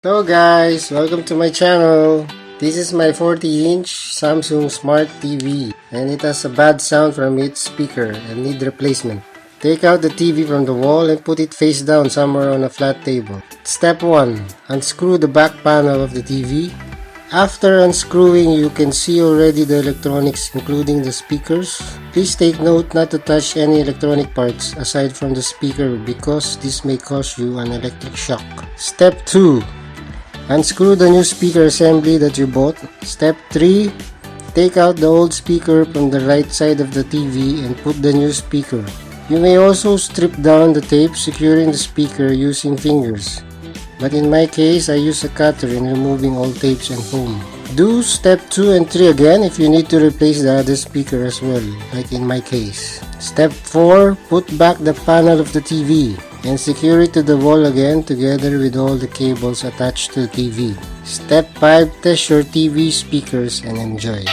Hello guys, welcome to my channel. This is my 40-inch Samsung Smart TV and it has a bad sound from its speaker and need replacement. Take out the TV from the wall and put it face down somewhere on a flat table. Step 1. Unscrew the back panel of the TV. After unscrewing, you can see already the electronics including the speakers. Please take note not to touch any electronic parts aside from the speaker because this may cause you an electric shock. Step 2. Unscrew the new speaker assembly that you bought. Step 3. Take out the old speaker from the right side of the TV and put the new speaker. You may also strip down the tape securing the speaker using fingers. But in my case, I use a cutter in removing all tapes and foam. Do step 2 and 3 again if you need to replace the other speaker as well, like in my case. Step 4. Put back the panel of the TV and secure it to the wall again together with all the cables attached to the TV. Step 5. Test your TV speakers and enjoy.